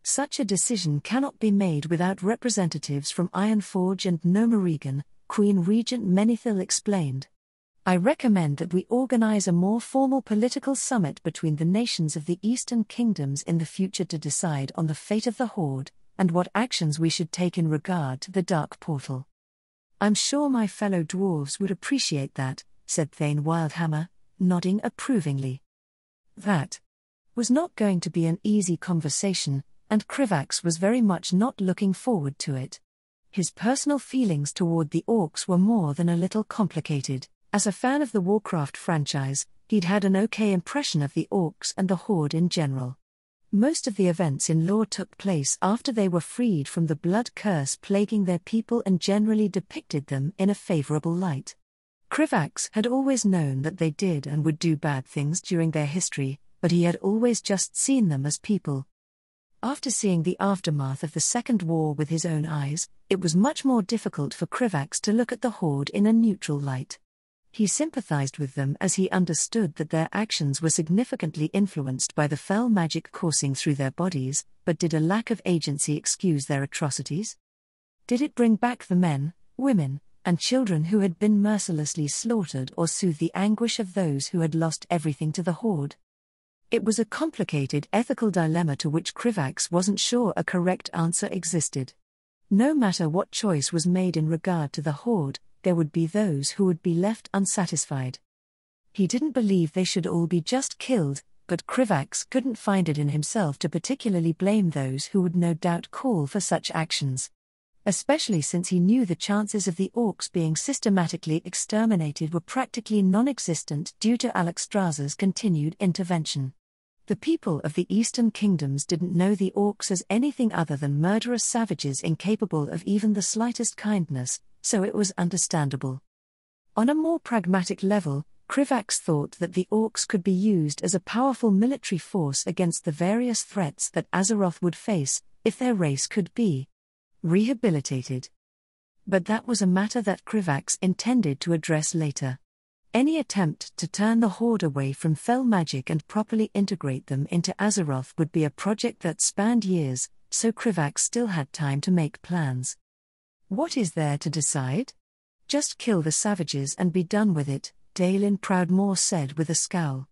Such a decision cannot be made without representatives from Ironforge and Nerubian, Queen Regent Menethil explained. I recommend that we organize a more formal political summit between the nations of the Eastern Kingdoms in the future to decide on the fate of the Horde, and what actions we should take in regard to the Dark Portal. I'm sure my fellow dwarves would appreciate that, said Thane Wildhammer, nodding approvingly. That was not going to be an easy conversation, and Krivax was very much not looking forward to it. His personal feelings toward the orcs were more than a little complicated. As a fan of the Warcraft franchise, he'd had an okay impression of the orcs and the Horde in general. Most of the events in lore took place after they were freed from the blood curse plaguing their people and generally depicted them in a favorable light. Krivax had always known that they did and would do bad things during their history, but he had always just seen them as people. After seeing the aftermath of the Second War with his own eyes, it was much more difficult for Krivax to look at the Horde in a neutral light. He sympathized with them as he understood that their actions were significantly influenced by the fell magic coursing through their bodies, but did a lack of agency excuse their atrocities? Did it bring back the men, women, and children who had been mercilessly slaughtered or soothe the anguish of those who had lost everything to the Horde? It was a complicated ethical dilemma to which Krivax wasn't sure a correct answer existed. No matter what choice was made in regard to the Horde, there would be those who would be left unsatisfied. He didn't believe they should all be just killed, but Krivax couldn't find it in himself to particularly blame those who would no doubt call for such actions. Especially since he knew the chances of the orcs being systematically exterminated were practically non-existent due to Alexstrasza's continued intervention. The people of the Eastern Kingdoms didn't know the orcs as anything other than murderous savages incapable of even the slightest kindness, so it was understandable. On a more pragmatic level, Krivax thought that the orcs could be used as a powerful military force against the various threats that Azeroth would face, if their race could be rehabilitated. But that was a matter that Krivax intended to address later. Any attempt to turn the Horde away from fell magic and properly integrate them into Azeroth would be a project that spanned years, so Krivax still had time to make plans. What is there to decide? Just kill the savages and be done with it, Daelin Proudmoore said with a scowl.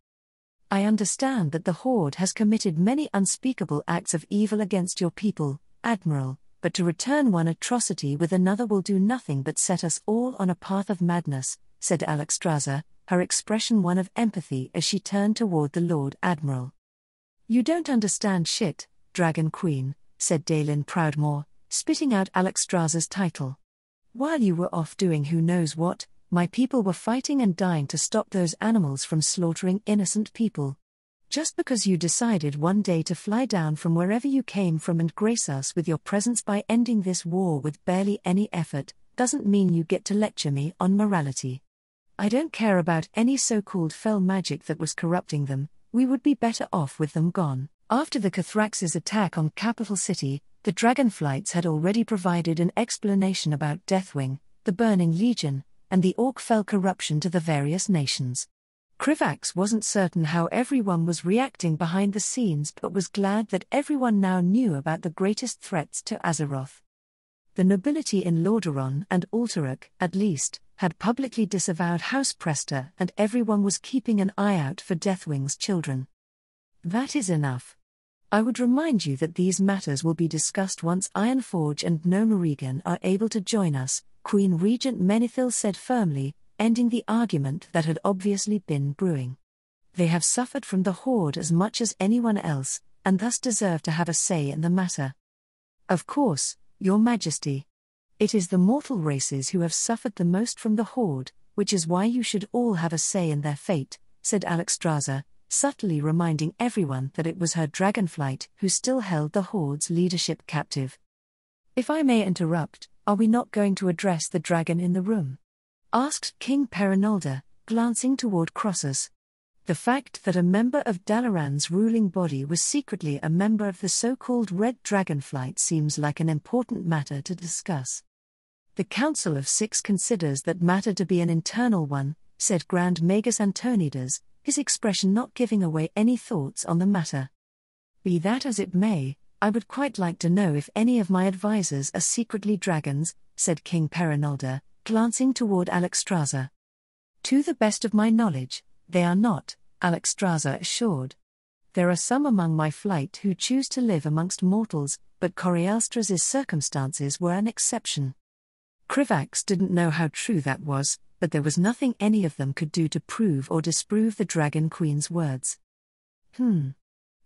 I understand that the Horde has committed many unspeakable acts of evil against your people, Admiral, but to return one atrocity with another will do nothing but set us all on a path of madness, said Alexstrasza, her expression one of empathy as she turned toward the Lord Admiral. You don't understand shit, Dragon Queen, said Daelin Proudmoore, spitting out Alexstrasza's title. While you were off doing who knows what, my people were fighting and dying to stop those animals from slaughtering innocent people. Just because you decided one day to fly down from wherever you came from and grace us with your presence by ending this war with barely any effort, doesn't mean you get to lecture me on morality. I don't care about any so-called fell magic that was corrupting them, we would be better off with them gone. After the Cathrax's attack on Capital City, the Dragonflights had already provided an explanation about Deathwing, the Burning Legion, and the orc fell corruption to the various nations. Krivax wasn't certain how everyone was reacting behind the scenes but was glad that everyone now knew about the greatest threats to Azeroth. The nobility in Lordaeron and Alterac, at least, had publicly disavowed House Prester and everyone was keeping an eye out for Deathwing's children. That is enough. I would remind you that these matters will be discussed once Ironforge and Nerubian are able to join us, Queen Regent Menethil said firmly, ending the argument that had obviously been brewing. They have suffered from the Horde as much as anyone else, and thus deserve to have a say in the matter. Of course, Your Majesty. It is the mortal races who have suffered the most from the Horde, which is why you should all have a say in their fate, said Alexstrasza, subtly reminding everyone that it was her dragonflight who still held the Horde's leadership captive. "If I may interrupt, are we not going to address the dragon in the room?" asked King Perinalda, glancing toward Crossus. The fact that a member of Dalaran's ruling body was secretly a member of the so-called Red Dragonflight seems like an important matter to discuss. "The Council of Six considers that matter to be an internal one," said Grand Magus Antonidas, his expression not giving away any thoughts on the matter. "Be that as it may, I would quite like to know if any of my advisors are secretly dragons," said King Perinalda, glancing toward Alexstrasza. "To the best of my knowledge, they are not," Alexstrasza assured. "There are some among my flight who choose to live amongst mortals, but Corialstra's circumstances were an exception." Krivax didn't know how true that was, but there was nothing any of them could do to prove or disprove the Dragon Queen's words.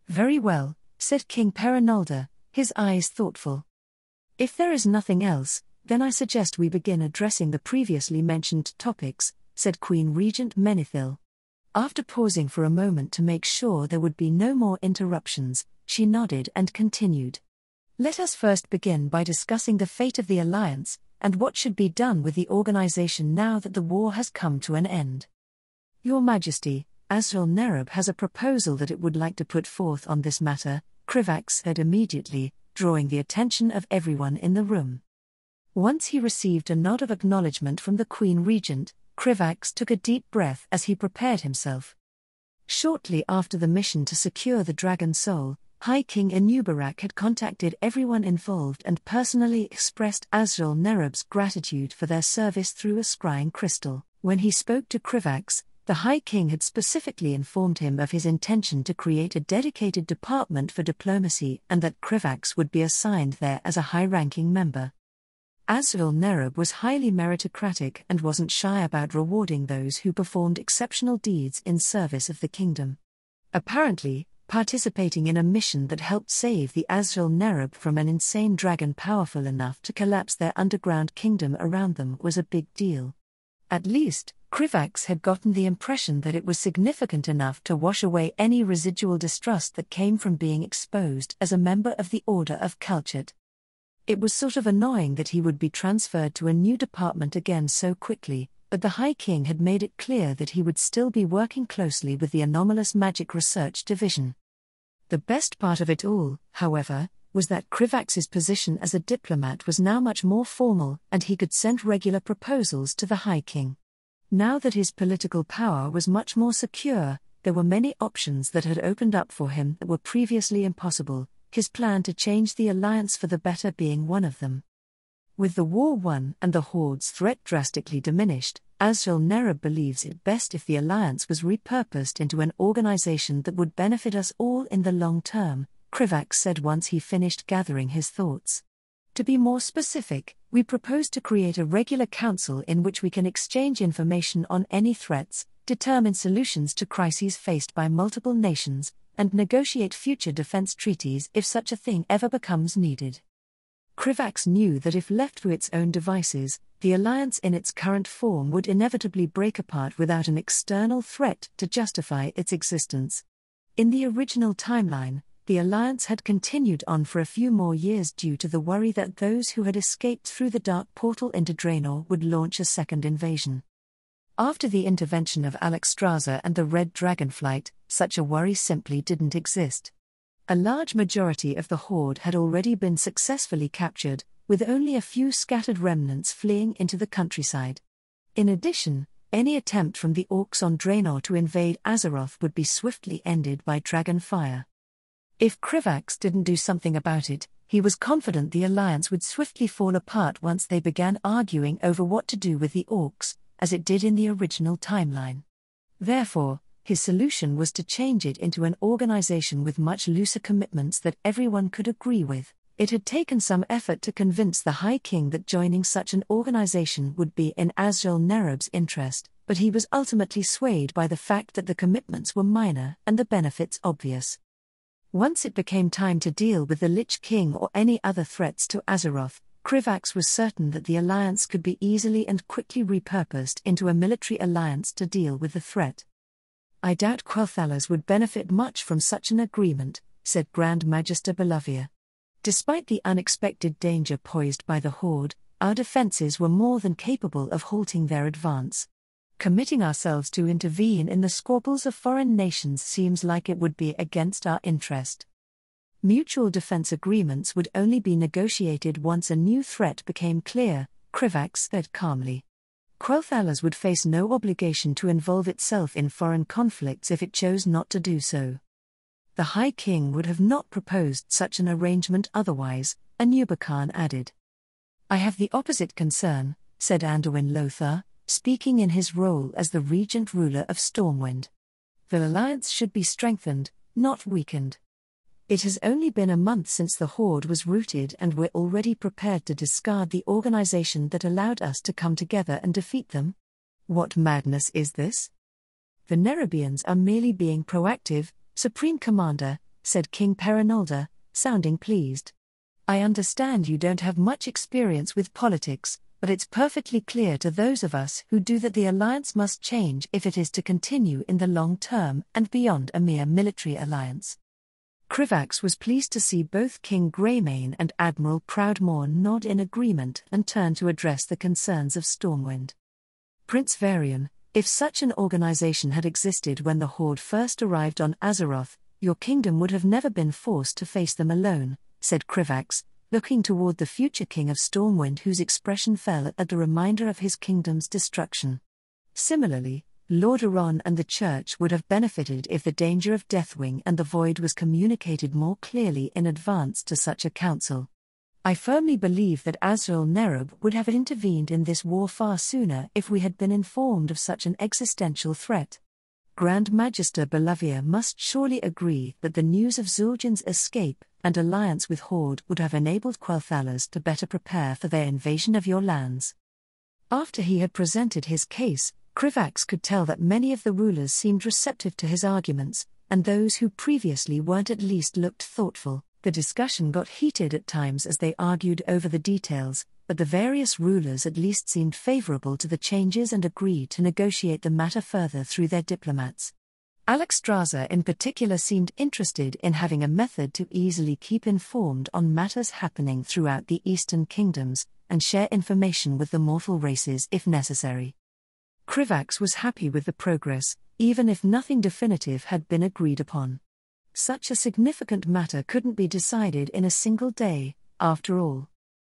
"Very well," said King Perinalda, his eyes thoughtful. "If there is nothing else, then I suggest we begin addressing the previously mentioned topics," said Queen Regent Menethil. After pausing for a moment to make sure there would be no more interruptions, she nodded and continued. "Let us first begin by discussing the fate of the Alliance, and what should be done with the organization now that the war has come to an end. Your Majesty, Azrael Nerub has a proposal that it would like to put forth on this matter," Krivax said immediately, drawing the attention of everyone in the room. Once he received a nod of acknowledgement from the Queen Regent, Krivax took a deep breath as he prepared himself. Shortly after the mission to secure the Dragon Soul, High King Enubarak had contacted everyone involved and personally expressed Azrael Nerub's gratitude for their service through a scrying crystal. When he spoke to Krivax, the High King had specifically informed him of his intention to create a dedicated department for diplomacy and that Krivax would be assigned there as a high-ranking member. Azrael Nerub was highly meritocratic and wasn't shy about rewarding those who performed exceptional deeds in service of the kingdom. Apparently, participating in a mission that helped save the Azrael Nerub from an insane dragon powerful enough to collapse their underground kingdom around them was a big deal. At least, Krivax had gotten the impression that it was significant enough to wash away any residual distrust that came from being exposed as a member of the Order of Kalchut. It was sort of annoying that he would be transferred to a new department again so quickly, but the High King had made it clear that he would still be working closely with the Anomalous Magic Research Division. The best part of it all, however, was that Krivax's position as a diplomat was now much more formal and he could send regular proposals to the High King. Now that his political power was much more secure, there were many options that had opened up for him that were previously impossible, his plan to change the Alliance for the better being one of them. With the war won and the Horde's threat drastically diminished, Azrael Nerub believes it best if the Alliance was repurposed into an organization that would benefit us all in the long term, Krivax said once he finished gathering his thoughts. To be more specific, we propose to create a regular council in which we can exchange information on any threats, determine solutions to crises faced by multiple nations, and negotiate future defense treaties if such a thing ever becomes needed. Krivax knew that if left to its own devices, the Alliance in its current form would inevitably break apart without an external threat to justify its existence. In the original timeline, the Alliance had continued on for a few more years due to the worry that those who had escaped through the dark portal into Draenor would launch a second invasion. After the intervention of Alexstrasza and the Red Dragonflight, such a worry simply didn't exist. A large majority of the Horde had already been successfully captured, with only a few scattered remnants fleeing into the countryside. In addition, any attempt from the Orcs on Draenor to invade Azeroth would be swiftly ended by dragon fire. If Krivax didn't do something about it, he was confident the Alliance would swiftly fall apart once they began arguing over what to do with the Orcs, as it did in the original timeline. Therefore, his solution was to change it into an organization with much looser commitments that everyone could agree with. It had taken some effort to convince the High King that joining such an organization would be in Azrael Nerub's interest, but he was ultimately swayed by the fact that the commitments were minor and the benefits obvious. Once it became time to deal with the Lich King or any other threats to Azeroth, Krivax was certain that the Alliance could be easily and quickly repurposed into a military alliance to deal with the threat. I doubt Quel'Thalas would benefit much from such an agreement, said Grand Magister Belovia. Despite the unexpected danger posed by the Horde, our defenses were more than capable of halting their advance. Committing ourselves to intervene in the squabbles of foreign nations seems like it would be against our interest. Mutual defense agreements would only be negotiated once a new threat became clear, Krivax said calmly. Quel'Thalas would face no obligation to involve itself in foreign conflicts if it chose not to do so. The High King would have not proposed such an arrangement otherwise, Nerubian added. I have the opposite concern, said Anduin Lothar, speaking in his role as the regent ruler of Stormwind. The alliance should be strengthened, not weakened. It has only been a month since the Horde was routed and we're already prepared to discard the organization that allowed us to come together and defeat them? What madness is this? The Nerubians are merely being proactive, Supreme Commander, said King Perinalda, sounding pleased. I understand you don't have much experience with politics, but it's perfectly clear to those of us who do that the alliance must change if it is to continue in the long term and beyond a mere military alliance. Krivax was pleased to see both King Greymane and Admiral Proudmoore nod in agreement and turn to address the concerns of Stormwind. Prince Varian, if such an organization had existed when the Horde first arrived on Azeroth, your kingdom would have never been forced to face them alone, said Krivax, looking toward the future king of Stormwind whose expression fell at the reminder of his kingdom's destruction. Similarly, Lordaeron and the Church would have benefited if the danger of Deathwing and the Void was communicated more clearly in advance to such a council. I firmly believe that Azrael Nerub would have intervened in this war far sooner if we had been informed of such an existential threat. Grand Magister Belovia must surely agree that the news of Zul'jin's escape and alliance with Horde would have enabled Quel'Thalas to better prepare for their invasion of your lands. After he had presented his case, Krivax could tell that many of the rulers seemed receptive to his arguments, and those who previously weren't at least looked thoughtful. The discussion got heated at times as they argued over the details, but the various rulers at least seemed favorable to the changes and agreed to negotiate the matter further through their diplomats. Alexstrasza in particular seemed interested in having a method to easily keep informed on matters happening throughout the Eastern Kingdoms, and share information with the mortal races if necessary. Krivax was happy with the progress, even if nothing definitive had been agreed upon. Such a significant matter couldn't be decided in a single day, after all.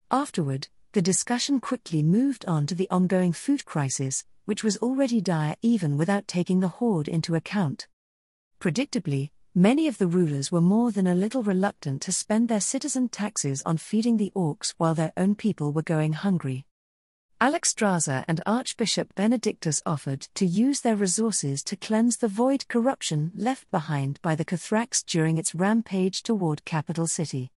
Afterward, the discussion quickly moved on to the ongoing food crisis, which was already dire even without taking the Horde into account. Predictably, many of the rulers were more than a little reluctant to spend their citizen taxes on feeding the orcs while their own people were going hungry. Alexstrasza and Archbishop Benedictus offered to use their resources to cleanse the void corruption left behind by the Cathrax during its rampage toward Capital City.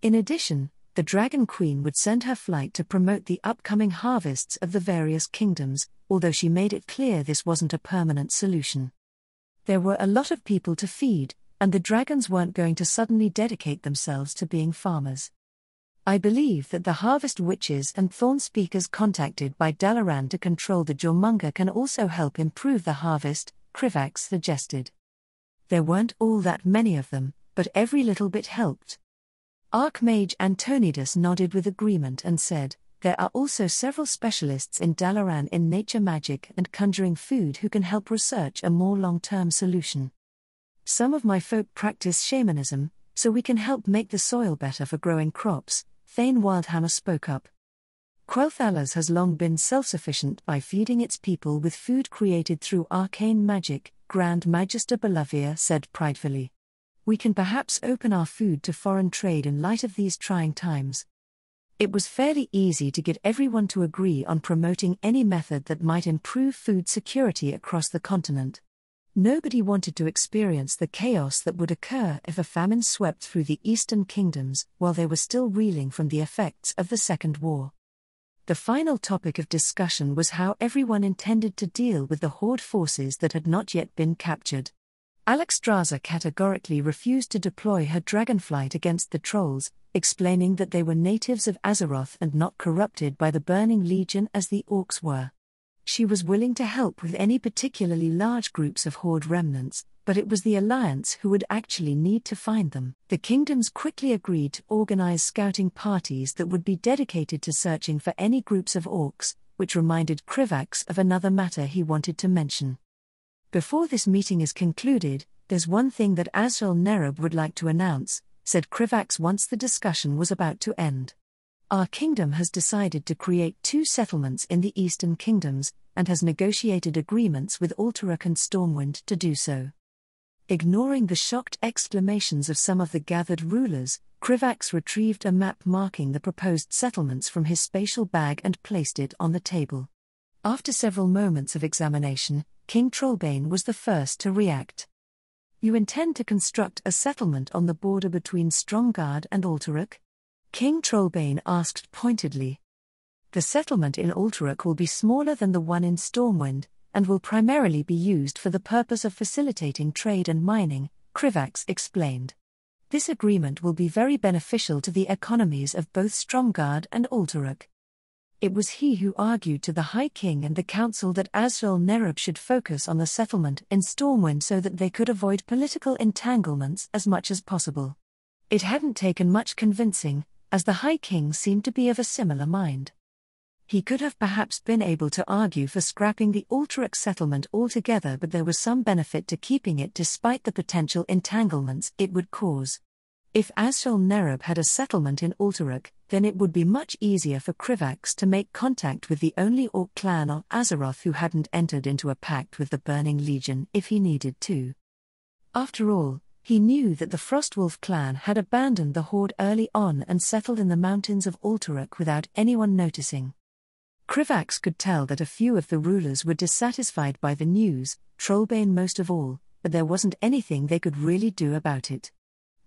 In addition, the Dragon Queen would send her flight to promote the upcoming harvests of the various kingdoms, although she made it clear this wasn't a permanent solution. There were a lot of people to feed, and the dragons weren't going to suddenly dedicate themselves to being farmers. I believe that the Harvest Witches and Thorn Speakers contacted by Dalaran to control the Jormunga can also help improve the harvest, Krivax suggested. There weren't all that many of them, but every little bit helped. Archmage Antonidus nodded with agreement and said, there are also several specialists in Dalaran in nature magic and conjuring food who can help research a more long-term solution. Some of my folk practice shamanism, so we can help make the soil better for growing crops, Thane Wildhammer spoke up. Quel'Thalas has long been self-sufficient by feeding its people with food created through arcane magic, Grand Magister Belovia said pridefully. We can perhaps open our food to foreign trade in light of these trying times. It was fairly easy to get everyone to agree on promoting any method that might improve food security across the continent. Nobody wanted to experience the chaos that would occur if a famine swept through the Eastern Kingdoms while they were still reeling from the effects of the Second War. The final topic of discussion was how everyone intended to deal with the Horde forces that had not yet been captured. Alexstrasza categorically refused to deploy her dragonflight against the trolls, explaining that they were natives of Azeroth and not corrupted by the Burning Legion as the orcs were. She was willing to help with any particularly large groups of Horde remnants, but it was the Alliance who would actually need to find them. The kingdoms quickly agreed to organize scouting parties that would be dedicated to searching for any groups of orcs, which reminded Krivax of another matter he wanted to mention. "Before this meeting is concluded, there's one thing that Azrael Nerub would like to announce," said Krivax once the discussion was about to end. "Our kingdom has decided to create 2 settlements in the Eastern Kingdoms, and has negotiated agreements with Alterac and Stormwind to do so." Ignoring the shocked exclamations of some of the gathered rulers, Krivax retrieved a map marking the proposed settlements from his spatial bag and placed it on the table. After several moments of examination, King Trollbane was the first to react. "You intend to construct a settlement on the border between Stromgarde and Alterac?" King Trollbane asked pointedly. "The settlement in Alterac will be smaller than the one in Stormwind, and will primarily be used for the purpose of facilitating trade and mining," Krivax explained. "This agreement will be very beneficial to the economies of both Stromgarde and Alterac." It was he who argued to the High King and the Council that Azrael Nerub should focus on the settlement in Stormwind so that they could avoid political entanglements as much as possible. It hadn't taken much convincing, as the High King seemed to be of a similar mind. He could have perhaps been able to argue for scrapping the Alterac settlement altogether, but there was some benefit to keeping it despite the potential entanglements it would cause. If Azrael Nerub had a settlement in Alterac, then it would be much easier for Krivax to make contact with the only Orc clan on Azeroth who hadn't entered into a pact with the Burning Legion if he needed to. After all, he knew that the Frostwolf clan had abandoned the Horde early on and settled in the mountains of Alterac without anyone noticing. Krivax could tell that a few of the rulers were dissatisfied by the news, Trollbane most of all, but there wasn't anything they could really do about it.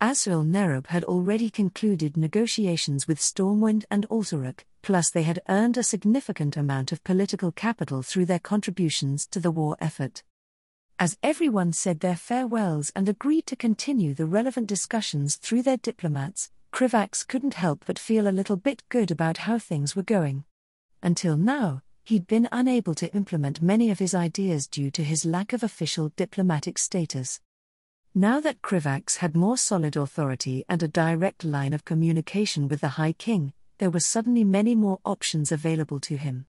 Azrael Nerub had already concluded negotiations with Stormwind and Alterac, plus they had earned a significant amount of political capital through their contributions to the war effort. As everyone said their farewells and agreed to continue the relevant discussions through their diplomats, Krivax couldn't help but feel a little bit good about how things were going. Until now, he'd been unable to implement many of his ideas due to his lack of official diplomatic status. Now that Krivax had more solid authority and a direct line of communication with the High King, there were suddenly many more options available to him.